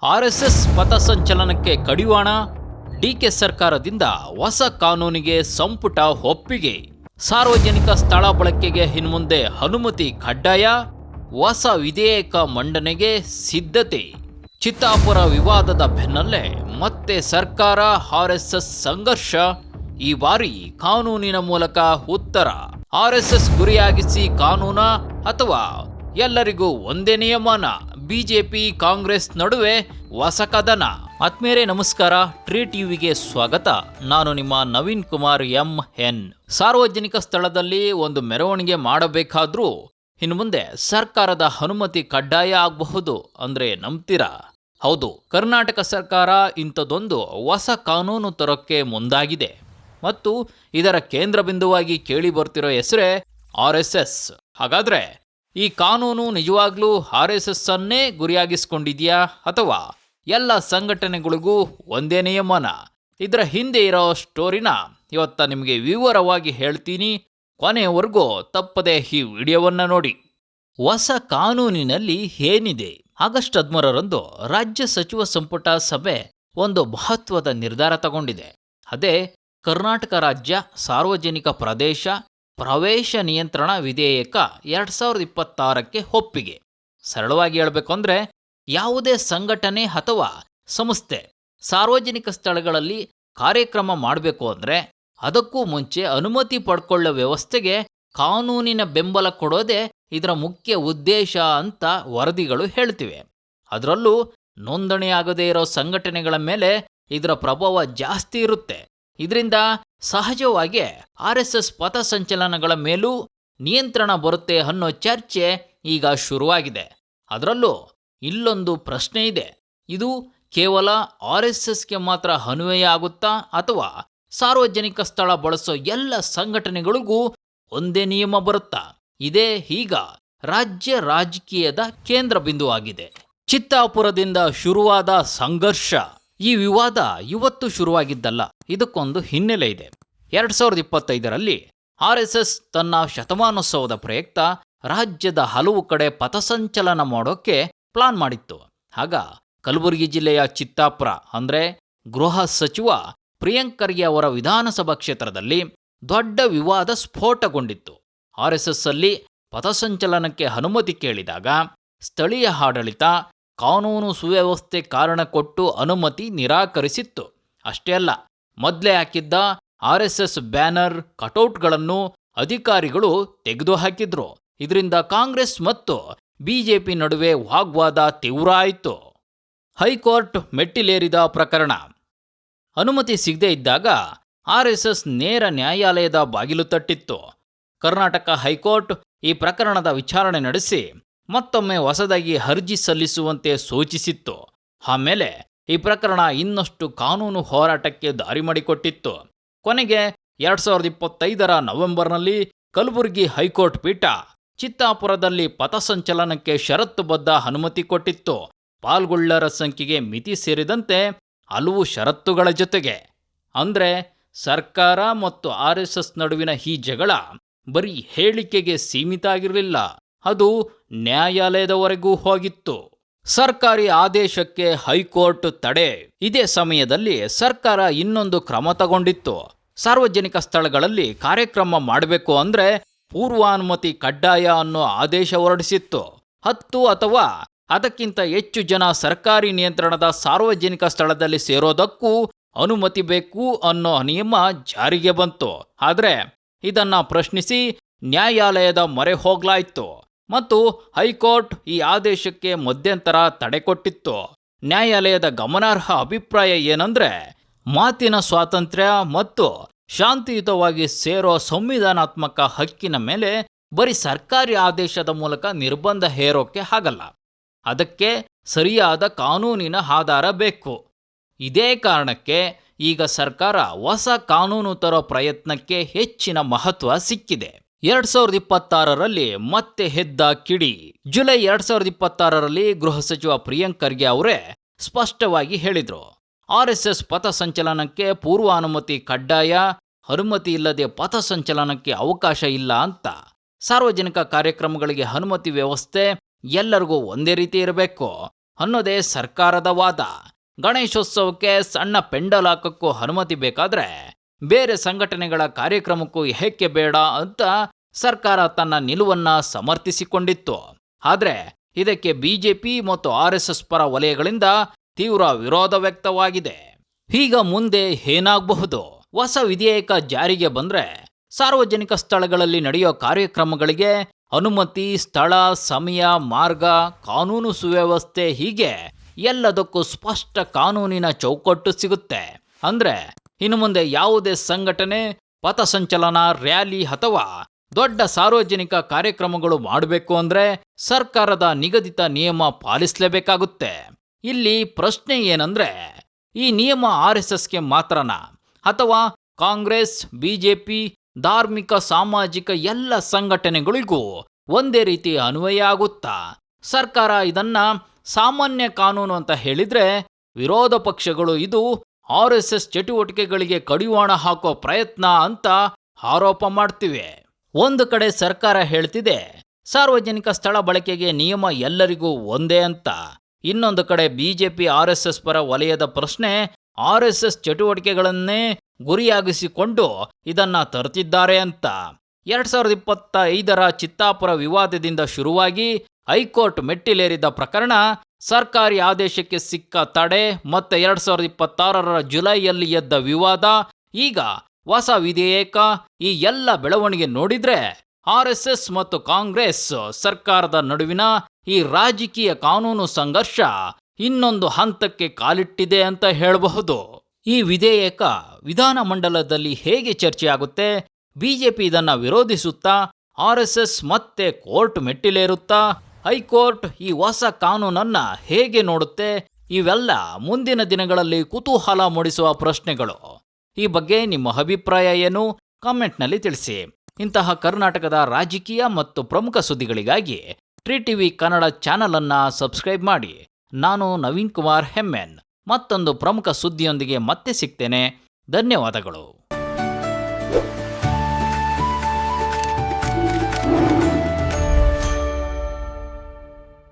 RSS ಪಥಸಂಚಲನಕ್ಕೆ ಕಡಿವಾಣ, DK ಸರ್ಕಾರದಿಂದ ಹೊಸ ಕಾನೂನಿಗೆ ಸಂಪುಟ ಒಪ್ಪಿಗೆ, ಸಾರ್ವಜನಿಕ ಸ್ಥಳ ಬಳಕೆಗೆ ಇನ್ಮುಂದೆ ಅನುಮತಿ ಕಡ್ಡಾಯ, ಹೊಸ ವಿಧೇಯಕ ಮಂಡನೆಗೆ ಸಿದ್ಧತೆ. ಚಿತ್ತಾಪುರ ವಿವಾದದ ಬೆನ್ನಲ್ಲೇ ಮತ್ತೆ ಸರ್ಕಾರ ಆರ್ಎಸ್ಎಸ್ ಸಂಘರ್ಷ, ಈ ಬಾರಿ ಕಾನೂನಿನ ಮೂಲಕ ಉತ್ತರ. ಆರ್ಎಸ್ಎಸ್ ಗುರಿಯಾಗಿಸಿ ಕಾನೂನ ಅಥವಾ ಎಲ್ಲರಿಗೂ ಒಂದೇ ನಿಯಮನ? ಬಿಜೆಪಿ ಕಾಂಗ್ರೆಸ್ ನಡುವೆ ಹೊಸ ಕದನ. ಆತ್ಮೀಯರೇ ನಮಸ್ಕಾರ, ಟ್ರೀ ಟಿವಿಗೆ ಸ್ವಾಗತ. ನಾನು ನಿಮ್ಮ ನವೀನ್ ಕುಮಾರ್ MN. ಸಾರ್ವಜನಿಕ ಸ್ಥಳದಲ್ಲಿ ಒಂದು ಮೆರವಣಿಗೆ ಮಾಡಬೇಕಾದ್ರೂ ಇನ್ನು ಮುಂದೆ ಸರ್ಕಾರದ ಅನುಮತಿ ಕಡ್ಡಾಯ ಆಗಬಹುದು ಅಂದ್ರೆ ನಂಬ್ತೀರಾ? ಹೌದು, ಕರ್ನಾಟಕ ಸರ್ಕಾರ ಇಂಥದ್ದೊಂದು ಹೊಸ ಕಾನೂನು ತರೋಕ್ಕೆ ಮುಂದಾಗಿದೆ ಮತ್ತು ಇದರ ಕೇಂದ್ರ ಬಿಂದುವಾಗಿ ಕೇಳಿ ಬರ್ತಿರೋ ಹೆಸರೇ RSS. ಹಾಗಾದ್ರೆ ಈ ಕಾನೂನು ನಿಜವಾಗ್ಲೂ RSS ಅನ್ನೇ ಗುರಿಯಾಗಿಸ್ಕೊಂಡಿದೆಯಾ ಅಥವಾ ಎಲ್ಲ ಸಂಘಟನೆಗಳಿಗೂ ಒಂದೇ ನಿಯಮನ? ಇದರ ಹಿಂದೆ ಇರೋ ಸ್ಟೋರಿನ ಇವತ್ತ ನಿಮಗೆ ವಿವರವಾಗಿ ಹೇಳ್ತೀನಿ. ಕೊನೆಯವರೆಗೂ ತಪ್ಪದೆ ಈ ವಿಡಿಯೋವನ್ನು ನೋಡಿ. ಹೊಸ ಕಾನೂನಿನಲ್ಲಿ ಏನಿದೆ? ಆಗಸ್ಟ್ 13ರಂದು ರಾಜ್ಯ ಸಚಿವ ಸಂಪುಟ ಸಭೆ ಒಂದು ಮಹತ್ವದ ನಿರ್ಧಾರ ತಗೊಂಡಿದೆ. ಅದೇ ಕರ್ನಾಟಕ ರಾಜ್ಯ ಸಾರ್ವಜನಿಕ ಪ್ರದೇಶ ಪ್ರವೇಶ ನಿಯಂತ್ರಣ ವಿಧೇಯಕ 2026ಕ್ಕೆ ಒಪ್ಪಿಗೆ. ಸರಳವಾಗಿ ಹೇಳಬೇಕು ಅಂದರೆ, ಯಾವುದೇ ಸಂಘಟನೆ ಅಥವಾ ಸಂಸ್ಥೆ ಸಾರ್ವಜನಿಕ ಸ್ಥಳಗಳಲ್ಲಿ ಕಾರ್ಯಕ್ರಮ ಮಾಡಬೇಕು ಅಂದರೆ ಅದಕ್ಕೂ ಮುಂಚೆ ಅನುಮತಿ ಪಡ್ಕೊಳ್ಳೋ ವ್ಯವಸ್ಥೆಗೆ ಕಾನೂನಿನ ಬೆಂಬಲ ಕೊಡೋದೇ ಇದರ ಮುಖ್ಯ ಉದ್ದೇಶ ಅಂತ ವರದಿಗಳು ಹೇಳ್ತಿವೆ. ಅದರಲ್ಲೂ ನೋಂದಣಿಯಾಗದೇ ಇರೋ ಸಂಘಟನೆಗಳ ಮೇಲೆ ಇದರ ಪ್ರಭಾವ ಜಾಸ್ತಿ ಇರುತ್ತೆ. ಇದರಿಂದ ಸಹಜವಾಗಿ RSS ಪಥಸಂಚಲನಗಳ ಮೇಲೂ ನಿಯಂತ್ರಣ ಬರುತ್ತೆ ಅನ್ನೋ ಚರ್ಚೆ ಈಗ ಶುರುವಾಗಿದೆ. ಅದರಲ್ಲೂ ಇಲ್ಲೊಂದು ಪ್ರಶ್ನೆ ಇದೆ, ಇದು ಕೇವಲ RSSಗೆ ಮಾತ್ರ ಅನ್ವಯ ಆಗುತ್ತಾ ಅಥವಾ ಸಾರ್ವಜನಿಕ ಸ್ಥಳ ಬಳಸೋ ಎಲ್ಲ ಸಂಘಟನೆಗಳಿಗೂ ಒಂದೇ ನಿಯಮ ಬರುತ್ತಾ? ಇದೇ ಈಗ ರಾಜ್ಯ ರಾಜಕೀಯದ ಕೇಂದ್ರ ಬಿಂದುವಾಗಿದೆ. ಚಿತ್ತಾಪುರದಿಂದ ಶುರುವಾದ ಸಂಘರ್ಷ. ಈ ವಿವಾದ ಇವತ್ತು ಶುರುವಾಗಿದ್ದಲ್ಲ, ಇದಕ್ಕೊಂದು ಹಿನ್ನೆಲೆ ಇದೆ. 2025ರಲ್ಲಿ RSS ತನ್ನ ಶತಮಾನೋತ್ಸವದ ಪ್ರಯುಕ್ತ ರಾಜ್ಯದ ಹಲವು ಕಡೆ ಪಥಸಂಚಲನ ಮಾಡೋಕ್ಕೆ ಪ್ಲಾನ್ ಮಾಡಿತ್ತು. ಆಗ ಕಲಬುರಗಿ ಜಿಲ್ಲೆಯ ಚಿತ್ತಾಪುರ ಅಂದರೆ ಗೃಹ ಸಚಿವ ಪ್ರಿಯಾಂಕ್ ಖರ್ಗೆ ಅವರ ವಿಧಾನಸಭಾ ಕ್ಷೇತ್ರದಲ್ಲಿ ದೊಡ್ಡ ವಿವಾದ ಸ್ಫೋಟಗೊಂಡಿತ್ತು. RSS ಅಲ್ಲಿ ಪಥಸಂಚಲನಕ್ಕೆ ಅನುಮತಿ ಕೇಳಿದಾಗ ಸ್ಥಳೀಯ ಆಡಳಿತ ಕಾನೂನು ಸುವ್ಯವಸ್ಥೆ ಕಾರಣ ಕೊಟ್ಟು ಅನುಮತಿ ನಿರಾಕರಿಸಿತ್ತು. ಅಷ್ಟೇ ಅಲ್ಲ, ಮೊದಲೇ ಹಾಕಿದ್ದ RSS ಬ್ಯಾನರ್ ಕಟೌಟ್ಗಳನ್ನು ಅಧಿಕಾರಿಗಳು ತೆಗೆದುಹಾಕಿದ್ರು. ಇದರಿಂದ ಕಾಂಗ್ರೆಸ್ ಮತ್ತು ಬಿಜೆಪಿ ನಡುವೆ ವಾಗ್ವಾದ ತೀವ್ರ ಆಯಿತು. ಹೈಕೋರ್ಟ್ ಮೆಟ್ಟಿಲೇರಿದ ಪ್ರಕರಣ. ಅನುಮತಿ ಸಿಗದೇ ಇದ್ದಾಗ RSS ನೇರ ನ್ಯಾಯಾಲಯದ ಬಾಗಿಲು ತಟ್ಟಿತ್ತು. ಕರ್ನಾಟಕ ಹೈಕೋರ್ಟ್ ಈ ಪ್ರಕರಣದ ವಿಚಾರಣೆ ನಡೆಸಿ ಮತ್ತೊಮ್ಮೆ ಹೊಸದಾಗಿ ಅರ್ಜಿ ಸಲ್ಲಿಸುವಂತೆ ಸೂಚಿಸಿತ್ತು. ಆಮೇಲೆ ಈ ಪ್ರಕರಣ ಇನ್ನಷ್ಟು ಕಾನೂನು ಹೋರಾಟಕ್ಕೆ ದಾರಿ ಮಾಡಿಕೊಟ್ಟಿತ್ತು. ಕೊನೆಗೆ 2025ರ ನವೆಂಬರ್ನಲ್ಲಿ ಕಲಬುರಗಿ ಹೈಕೋರ್ಟ್ ಪೀಠ ಚಿತ್ತಾಪುರದಲ್ಲಿ ಪಥಸಂಚಲನಕ್ಕೆ ಷರತ್ತುಬದ್ಧ ಅನುಮತಿ ಕೊಟ್ಟಿತ್ತು. ಪಾಲ್ಗೊಳ್ಳರ ಸಂಖ್ಯೆಗೆ ಮಿತಿ ಸೇರಿದಂತೆ ಹಲವು ಷರತ್ತುಗಳ ಜೊತೆಗೆ. ಅಂದರೆ ಸರ್ಕಾರ ಮತ್ತು RSS ನಡುವಿನ ಈ ಜಗಳ ಬರೀ ಹೇಳಿಕೆಗೆ ಸೀಮಿತ ಆಗಿರಲಿಲ್ಲ, ಅದು ನ್ಯಾಯಾಲಯದವರೆಗೂ ಹೋಗಿತ್ತು. ಸರ್ಕಾರಿ ಆದೇಶಕ್ಕೆ ಹೈಕೋರ್ಟ್ ತಡೆ. ಇದೇ ಸಮಯದಲ್ಲಿ ಸರ್ಕಾರ ಇನ್ನೊಂದು ಕ್ರಮ ತಗೊಂಡಿತ್ತು. ಸಾರ್ವಜನಿಕ ಸ್ಥಳಗಳಲ್ಲಿ ಕಾರ್ಯಕ್ರಮ ಮಾಡಬೇಕು ಅಂದರೆ ಪೂರ್ವಾನುಮತಿ ಕಡ್ಡಾಯ ಅನ್ನೋ ಆದೇಶ ಹೊರಡಿಸಿತ್ತು. 10 ಅಥವಾ ಅದಕ್ಕಿಂತ ಹೆಚ್ಚು ಜನ ಸರ್ಕಾರಿ ನಿಯಂತ್ರಣದ ಸಾರ್ವಜನಿಕ ಸ್ಥಳದಲ್ಲಿ ಸೇರೋದಕ್ಕೂ ಅನುಮತಿ ಬೇಕು ಅನ್ನೋ ನಿಯಮ ಜಾರಿಗೆ ಬಂತು. ಆದರೆ ಇದನ್ನ ಪ್ರಶ್ನಿಸಿ ನ್ಯಾಯಾಲಯದ ಮೊರೆ ಹೋಗ್ಲಾಯಿತು ಮತ್ತು ಹೈಕೋರ್ಟ್ ಈ ಆದೇಶಕ್ಕೆ ಮಧ್ಯಂತರ ತಡೆ ಕೊಟ್ಟಿತ್ತು. ನ್ಯಾಯಾಲಯದ ಗಮನಾರ್ಹ ಅಭಿಪ್ರಾಯ ಏನಂದ್ರೆ, ಮಾತಿನ ಸ್ವಾತಂತ್ರ್ಯ ಮತ್ತು ಶಾಂತಿಯುತವಾಗಿ ಸೇರೋ ಸಂವಿಧಾನಾತ್ಮಕ ಹಕ್ಕಿನ ಮೇಲೆ ಬರೀ ಸರ್ಕಾರಿ ಆದೇಶದ ಮೂಲಕ ನಿರ್ಬಂಧ ಹೇರೋಕೆ ಆಗಲ್ಲ. ಅದಕ್ಕೆ ಸರಿಯಾದ ಕಾನೂನಿನ ಆಧಾರ ಬೇಕು. ಇದೇ ಕಾರಣಕ್ಕೆ ಈಗ ಸರ್ಕಾರ ಹೊಸ ಕಾನೂನು ತರೋ ಪ್ರಯತ್ನಕ್ಕೆ ಹೆಚ್ಚಿನ ಮಹತ್ವ ಸಿಕ್ಕಿದೆ. 2026ರಲ್ಲಿ ಮತ್ತೆ ಎದ್ದ ಕಿಡಿ. ಜುಲೈ 2026ರಲ್ಲಿ ಗೃಹ ಸಚಿವ ಪ್ರಿಯಾಂಕ್ ಖರ್ಗೆ ಅವರೇ ಸ್ಪಷ್ಟವಾಗಿ ಹೇಳಿದ್ರು, RSS ಪಥಸಂಚಲನಕ್ಕೆ ಪೂರ್ವಾನುಮತಿ ಕಡ್ಡಾಯ, ಅನುಮತಿ ಇಲ್ಲದೆ ಪಥಸಂಚಲನಕ್ಕೆ ಅವಕಾಶ ಇಲ್ಲ ಅಂತ. ಸಾರ್ವಜನಿಕ ಕಾರ್ಯಕ್ರಮಗಳಿಗೆ ಅನುಮತಿ ವ್ಯವಸ್ಥೆ ಎಲ್ಲರಿಗೂ ಒಂದೇ ರೀತಿ ಇರಬೇಕು. ಅನ್ನೋದೇ ಸರ್ಕಾರದ ವಾದ. ಗಣೇಶೋತ್ಸವಕ್ಕೆ ಸಣ್ಣ ಪೆಂಡಲ್ ಹಾಕಕ್ಕೂ ಅನುಮತಿ ಬೇಕಾದ್ರೆ ಬೇರೆ ಸಂಘಟನೆಗಳ ಕಾರ್ಯಕ್ರಮಕ್ಕೂ ಏಕೆ ಬೇಡ ಅಂತ ಸರ್ಕಾರ ತನ್ನ ನಿಲುವನ್ನ ಸಮರ್ಥಿಸಿಕೊಂಡಿತ್ತು. ಆದರೆ ಇದಕ್ಕೆ ಬಿಜೆಪಿ ಮತ್ತು RSS ಪರ ವಲಯಗಳಿಂದ ತೀವ್ರ ವಿರೋಧ ವ್ಯಕ್ತವಾಗಿದೆ. ಈಗ ಮುಂದೆ ಏನಾಗಬಹುದು? ಹೊಸ ವಿಧೇಯಕ ಜಾರಿಗೆ ಬಂದ್ರೆ ಸಾರ್ವಜನಿಕ ಸ್ಥಳಗಳಲ್ಲಿ ನಡೆಯೋ ಕಾರ್ಯಕ್ರಮಗಳಿಗೆ ಅನುಮತಿ, ಸ್ಥಳ, ಸಮಯ, ಮಾರ್ಗ, ಕಾನೂನು ಸುವ್ಯವಸ್ಥೆ ಹೀಗೆ ಎಲ್ಲದಕ್ಕೂ ಸ್ಪಷ್ಟ ಕಾನೂನಿನ ಚೌಕಟ್ಟು ಸಿಗುತ್ತೆ. ಅಂದ್ರೆ ಇನ್ನು ಮುಂದೆ ಯಾವುದೇ ಸಂಘಟನೆ ಪಥಸಂಚಲನ, ರ್ಯಾಲಿ ಅಥವಾ ದೊಡ್ಡ ಸಾರ್ವಜನಿಕ ಕಾರ್ಯಕ್ರಮಗಳು ಮಾಡಬೇಕು ಅಂದ್ರೆ ಸರ್ಕಾರದ ನಿಗದಿತ ನಿಯಮ ಪಾಲಿಸಲೇಬೇಕಾಗುತ್ತೆ. ಇಲ್ಲಿ ಪ್ರಶ್ನೆ ಏನಂದ್ರೆ, ಈ ನಿಯಮ RSSಗೆ ಮಾತ್ರನಾ ಅಥವಾ ಕಾಂಗ್ರೆಸ್, ಬಿಜೆಪಿ, ಧಾರ್ಮಿಕ, ಸಾಮಾಜಿಕ ಎಲ್ಲ ಸಂಘಟನೆಗಳಿಗೂ ಒಂದೇ ರೀತಿ ಅನ್ವಯ ಆಗುತ್ತಾ? ಸರ್ಕಾರ ಇದನ್ನ ಸಾಮಾನ್ಯ ಕಾನೂನು ಅಂತ ಹೇಳಿದ್ರೆ ವಿರೋಧ ಪಕ್ಷಗಳು ಇದು RSS ಚಟುವಟಿಕೆಗಳಿಗೆ ಕಡಿವಾಣ ಹಾಕೋ ಪ್ರಯತ್ನ ಅಂತ ಆರೋಪ ಮಾಡ್ತಿವೆ. ಒಂದು ಕಡೆ ಸರ್ಕಾರ ಹೇಳ್ತಿದೆ ಸಾರ್ವಜನಿಕ ಸ್ಥಳ ಬಳಕೆಗೆ ನಿಯಮ ಎಲ್ಲರಿಗೂ ಒಂದೇ ಅಂತ. ಇನ್ನೊಂದು ಕಡೆ ಬಿಜೆಪಿ RSS ಪರ ವಲಯದ ಪ್ರಶ್ನೆ RSS ಚಟುವಟಿಕೆಗಳನ್ನೇ ಗುರಿಯಾಗಿಸಿಕೊಂಡು ಇದನ್ನ ತರುತ್ತಿದ್ದಾರೆ ಅಂತ. 2025ರ ಚಿತ್ತಾಪುರ ವಿವಾದದಿಂದ ಶುರುವಾಗಿ ಹೈಕೋರ್ಟ್ ಮೆಟ್ಟಿಲೇರಿದ ಪ್ರಕರಣ, ಸರ್ಕಾರಿ ಆದೇಶಕ್ಕೆ ಸಿಕ್ಕ ತಡೆ ಮತ್ತೆ 2026ರ ಜುಲೈಯಲ್ಲಿ ಎದ್ದ ವಿವಾದ, ಈಗ ಹೊಸ ವಿಧೇಯಕ, ಈ ಎಲ್ಲ ಬೆಳವಣಿಗೆ ನೋಡಿದ್ರೆ RSS ಮತ್ತು ಕಾಂಗ್ರೆಸ್ ಸರ್ಕಾರದ ನಡುವಿನ ಈ ರಾಜಕೀಯ ಕಾನೂನು ಸಂಘರ್ಷ ಇನ್ನೊಂದು ಹಂತಕ್ಕೆ ಕಾಲಿಟ್ಟಿದೆ ಅಂತ ಹೇಳಬಹುದು. ಈ ವಿಧೇಯಕ ವಿಧಾನಮಂಡಲದಲ್ಲಿ ಹೇಗೆ ಚರ್ಚೆಯಾಗುತ್ತೆ? ಬಿಜೆಪಿ ಇದನ್ನ ವಿರೋಧಿಸುತ್ತಾ RSS ಮತ್ತೆ ಕೋರ್ಟ್ ಮೆಟ್ಟಿಲೇರುತ್ತಾ? ಹೈಕೋರ್ಟ್ ಈ ಹೊಸ ಕಾನೂನನ್ನ ಹೇಗೆ ನೋಡುತ್ತೆ? ಇವೆಲ್ಲ ಮುಂದಿನ ದಿನಗಳಲ್ಲಿ ಕುತೂಹಲ ಮೂಡಿಸುವ ಪ್ರಶ್ನೆಗಳು. ಈ ಬಗ್ಗೆ ನಿಮ್ಮ ಅಭಿಪ್ರಾಯ ಏನು? ಕಾಮೆಂಟ್ನಲ್ಲಿ ತಿಳಿಸಿ. ಇಂತಹ ಕರ್ನಾಟಕದ ರಾಜಕೀಯ ಮತ್ತು ಪ್ರಮುಖ ಸುದ್ದಿಗಳಿಗಾಗಿ ಟ್ರೀ ಟಿವಿ ಕನ್ನಡ ಚಾನಲ್ ಅನ್ನ ಸಬ್ಸ್ಕ್ರೈಬ್ ಮಾಡಿ. ನಾನು ನವೀನ್ ಕುಮಾರ್ ಹೆಮ್ಮೆನ್ ಮತ್ತೊಂದು ಪ್ರಮುಖ ಸುದ್ದಿಯೊಂದಿಗೆ ಮತ್ತೆ ಸಿಗ್ತೇನೆ. ಧನ್ಯವಾದಗಳು.